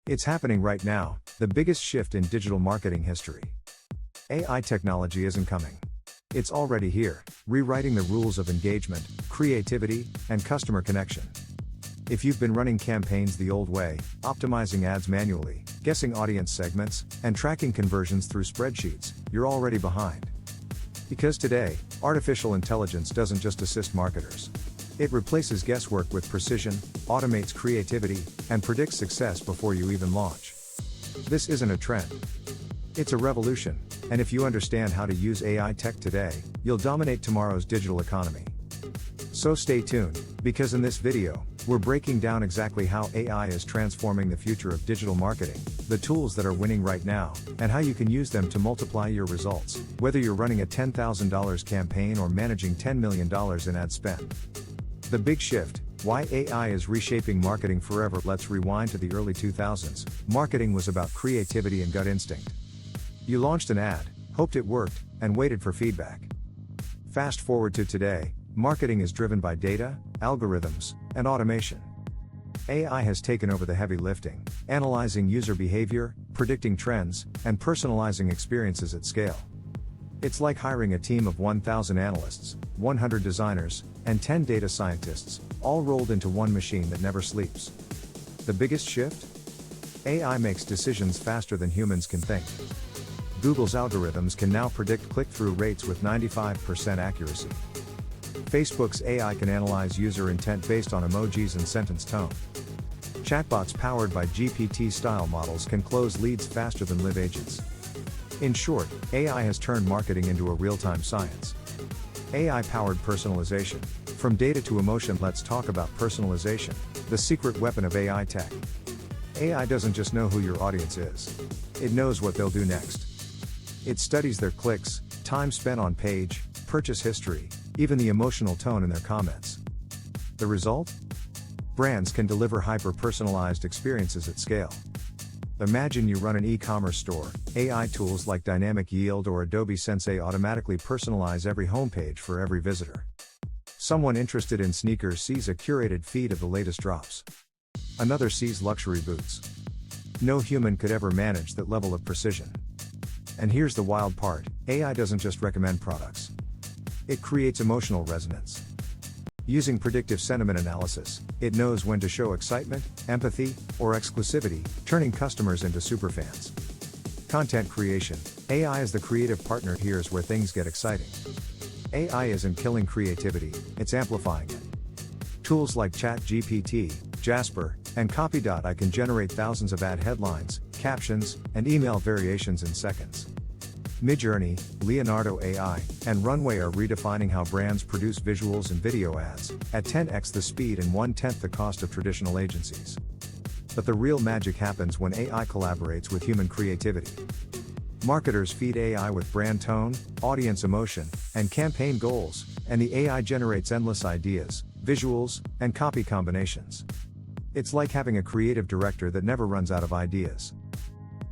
It's happening right now, the biggest shift in digital marketing history. AI technology isn't coming. It's already here, rewriting the rules of engagement, creativity, and customer connection. If you've been running campaigns the old way, optimizing ads manually, guessing audience segments, and tracking conversions through spreadsheets, you're already behind. Because today, artificial intelligence doesn't just assist marketers. It replaces guesswork with precision, automates creativity, and predicts success before you even launch. This isn't a trend. It's a revolution, and if you understand how to use AI tech today, you'll dominate tomorrow's digital economy. So stay tuned, because in this video, we're breaking down exactly how AI is transforming the future of digital marketing, the tools that are winning right now, and how you can use them to multiply your results, whether you're running a $10,000 campaign or managing $10 million in ad spend. The big shift, why AI is reshaping marketing forever. Let's rewind to the early 2000s. Marketing was about creativity and gut instinct. You launched an ad, hoped it worked, and waited for feedback. Fast forward to today, marketing is driven by data, algorithms, and automation. AI has taken over the heavy lifting, analyzing user behavior, predicting trends, and personalizing experiences at scale. It's like hiring a team of 1,000 analysts, 100 designers, and 10 data scientists, all rolled into one machine that never sleeps. The biggest shift? AI makes decisions faster than humans can think. Google's algorithms can now predict click-through rates with 95% accuracy. Facebook's AI can analyze user intent based on emojis and sentence tone. Chatbots powered by GPT-style models can close leads faster than live agents. In short, AI has turned marketing into a real-time science. AI-powered personalization. From data to emotion, let's talk about personalization, the secret weapon of AI tech. AI doesn't just know who your audience is. It knows what they'll do next. It studies their clicks, time spent on page, purchase history, even the emotional tone in their comments. The result? Brands can deliver hyper-personalized experiences at scale. Imagine you run an e-commerce store, AI tools like Dynamic Yield or Adobe Sensei automatically personalize every homepage for every visitor. Someone interested in sneakers sees a curated feed of the latest drops. Another sees luxury boots. No human could ever manage that level of precision. And here's the wild part, AI doesn't just recommend products. It creates emotional resonance. Using predictive sentiment analysis, it knows when to show excitement, empathy, or exclusivity, turning customers into superfans. Content creation. AI is the creative partner. Here's where things get exciting. AI isn't killing creativity, it's amplifying it. Tools like ChatGPT, Jasper, and Copy.ai can generate thousands of ad headlines, captions, and email variations in seconds. Midjourney, Leonardo AI, and Runway are redefining how brands produce visuals and video ads, at 10x the speed and 1/10 the cost of traditional agencies. But the real magic happens when AI collaborates with human creativity. Marketers feed AI with brand tone, audience emotion, and campaign goals, and the AI generates endless ideas, visuals, and copy combinations. It's like having a creative director that never runs out of ideas.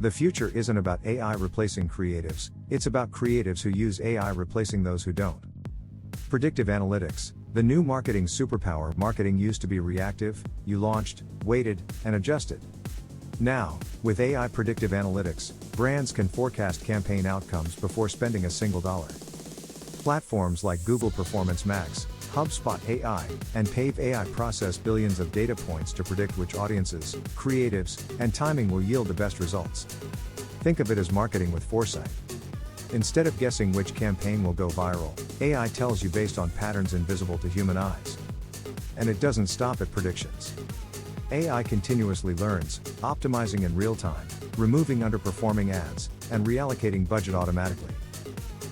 The future isn't about AI replacing creatives, it's about creatives who use AI replacing those who don't. Predictive analytics, the new marketing superpower. Marketing used to be reactive, you launched, waited, and adjusted. Now, with AI predictive analytics, brands can forecast campaign outcomes before spending a single dollar. Platforms like Google Performance Max, HubSpot AI, and Pave AI process billions of data points to predict which audiences, creatives, and timing will yield the best results. Think of it as marketing with foresight. Instead of guessing which campaign will go viral, AI tells you based on patterns invisible to human eyes. And it doesn't stop at predictions. AI continuously learns, optimizing in real time, removing underperforming ads, and reallocating budget automatically.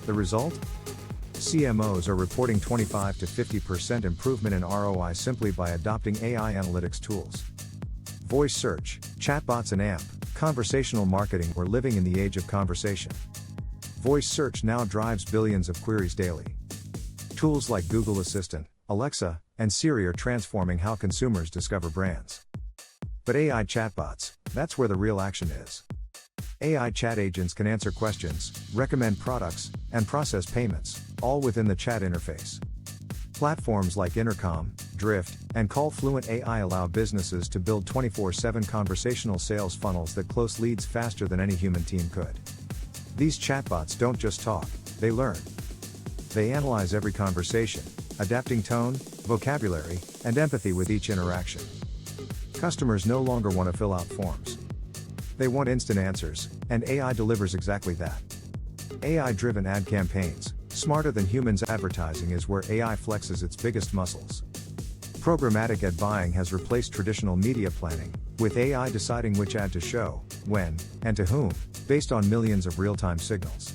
The result? CMOs are reporting 25 to 50% improvement in ROI simply by adopting AI analytics tools. Voice search, chatbots and AMP, conversational marketing. We're living in the age of conversation. Voice search now drives billions of queries daily. Tools like Google Assistant, Alexa, and Siri are transforming how consumers discover brands. But AI chatbots, that's where the real action is. AI chat agents can answer questions, recommend products, and process payments, all within the chat interface. Platforms like Intercom, Drift, and Call-Fluent AI allow businesses to build 24/7 conversational sales funnels that close leads faster than any human team could. These chatbots don't just talk, they learn. They analyze every conversation, adapting tone, vocabulary, and empathy with each interaction. Customers no longer want to fill out forms. They want instant answers, and AI delivers exactly that. AI-driven ad campaigns, smarter than humans advertising, is where AI flexes its biggest muscles. Programmatic ad buying has replaced traditional media planning, with AI deciding which ad to show, when, and to whom, based on millions of real-time signals.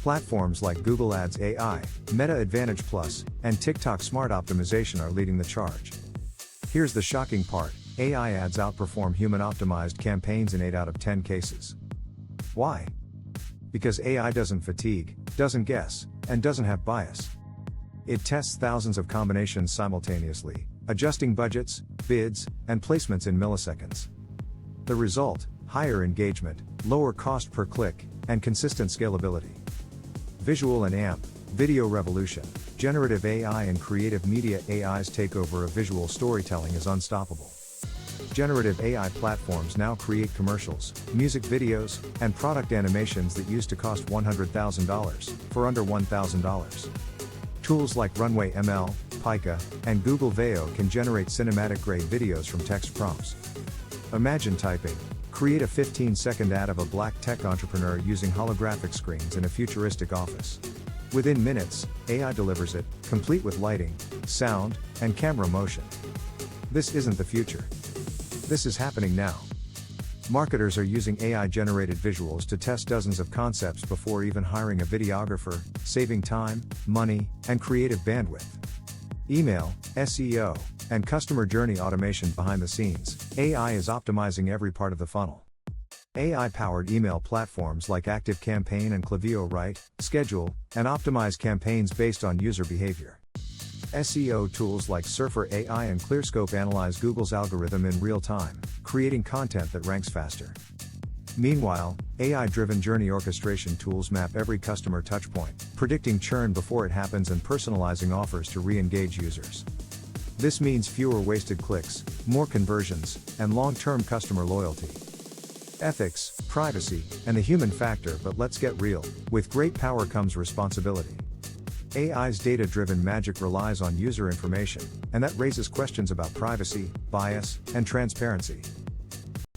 Platforms like Google Ads AI, Meta Advantage Plus, and TikTok Smart Optimization are leading the charge. Here's the shocking part: AI ads outperform human-optimized campaigns in 8 out of 10 cases. Why? Because AI doesn't fatigue, doesn't guess, and doesn't have bias. It tests thousands of combinations simultaneously, adjusting budgets, bids, and placements in milliseconds. The result: higher engagement, lower cost per click, and consistent scalability. Visual and AMP, Video Revolution, generative AI and creative media AI's takeover of visual storytelling is unstoppable. Generative AI platforms now create commercials, music videos, and product animations that used to cost $100,000 for under $1,000. Tools like Runway ML, Pika, and Google VEO can generate cinematic-grade videos from text prompts. Imagine typing, create a 15-second ad of a black tech entrepreneur using holographic screens in a futuristic office. Within minutes, AI delivers it, complete with lighting, sound, and camera motion. This isn't the future. This is happening now. Marketers are using AI-generated visuals to test dozens of concepts before even hiring a videographer, saving time, money, and creative bandwidth. Email, SEO, and customer journey automation behind the scenes, AI is optimizing every part of the funnel. AI-powered email platforms like ActiveCampaign and Klaviyo write, schedule, and optimize campaigns based on user behavior. SEO tools like Surfer AI and ClearScope analyze Google's algorithm in real time, creating content that ranks faster. Meanwhile, AI-driven journey orchestration tools map every customer touchpoint, predicting churn before it happens and personalizing offers to re-engage users. This means fewer wasted clicks, more conversions, and long-term customer loyalty. Ethics, privacy, and the human factor. But let's get real, with great power comes responsibility. AI's data-driven magic relies on user information, and that raises questions about privacy, bias, and transparency.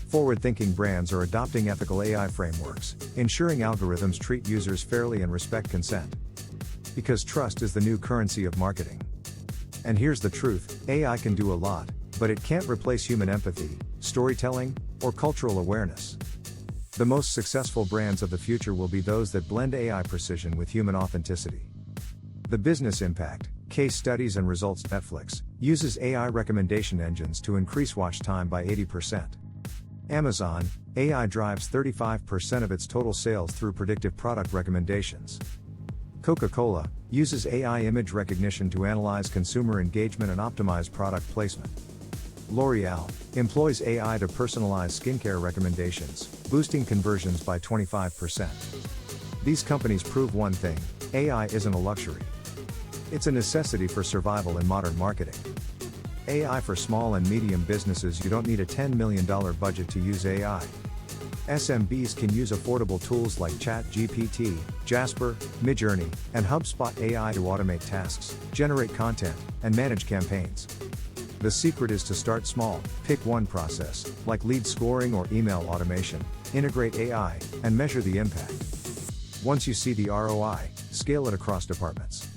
Forward-thinking brands are adopting ethical AI frameworks, ensuring algorithms treat users fairly and respect consent. Because trust is the new currency of marketing. And here's the truth: AI can do a lot, but it can't replace human empathy, storytelling, or cultural awareness. The most successful brands of the future will be those that blend AI precision with human authenticity. The business impact, case studies and results. Netflix uses AI recommendation engines to increase watch time by 80%. Amazon, AI drives 35% of its total sales through predictive product recommendations. Coca-Cola uses AI image recognition to analyze consumer engagement and optimize product placement. L'Oreal employs AI to personalize skincare recommendations, boosting conversions by 25%. These companies prove one thing: AI isn't a luxury. It's a necessity for survival in modern marketing. AI for small and medium businesses. You don't need a $10 million budget to use AI. SMBs can use affordable tools like ChatGPT, Jasper, Midjourney, and HubSpot AI to automate tasks, generate content, and manage campaigns. The secret is to start small, pick one process, like lead scoring or email automation, integrate AI, and measure the impact. Once you see the ROI, scale it across departments.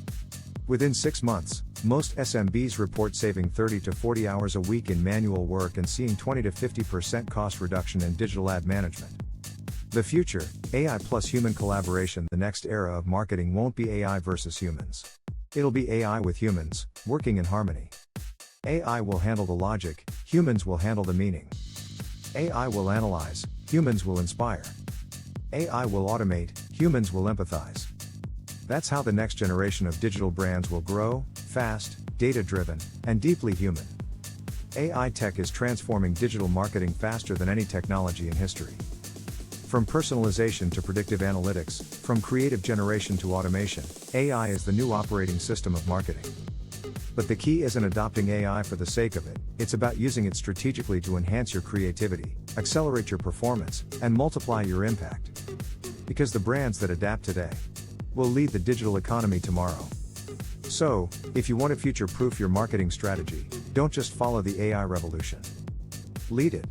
Within 6 months, most SMBs report saving 30 to 40 hours a week in manual work and seeing 20 to 50% cost reduction in digital ad management. The future, AI plus human collaboration. The next era of marketing won't be AI versus humans. It'll be AI with humans, working in harmony. AI will handle the logic, humans will handle the meaning. AI will analyze, humans will inspire. AI will automate, humans will empathize. That's how the next generation of digital brands will grow: fast, data-driven, and deeply human. AI tech is transforming digital marketing faster than any technology in history. From personalization to predictive analytics, from creative generation to automation, AI is the new operating system of marketing. But the key isn't adopting AI for the sake of it, it's about using it strategically to enhance your creativity, accelerate your performance, and multiply your impact. Because the brands that adapt today will lead the digital economy tomorrow. So, if you want to future-proof your marketing strategy, don't just follow the AI revolution. Lead it.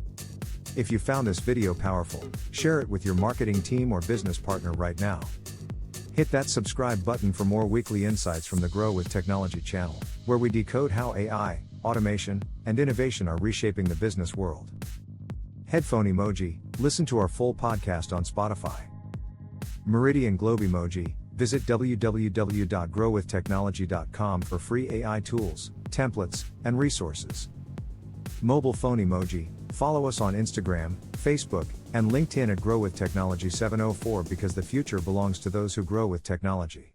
If you found this video powerful, share it with your marketing team or business partner right now. Hit that subscribe button for more weekly insights from the Grow with Technology channel, where we decode how AI, automation, and innovation are reshaping the business world. Headphone emoji, listen to our full podcast on Spotify. Meridian Globe emoji, visit www.growwithtechnology.com for free AI tools, templates, and resources. Mobile phone emoji, follow us on Instagram, Facebook, and LinkedIn at Grow with Technology 704 because the future belongs to those who grow with technology.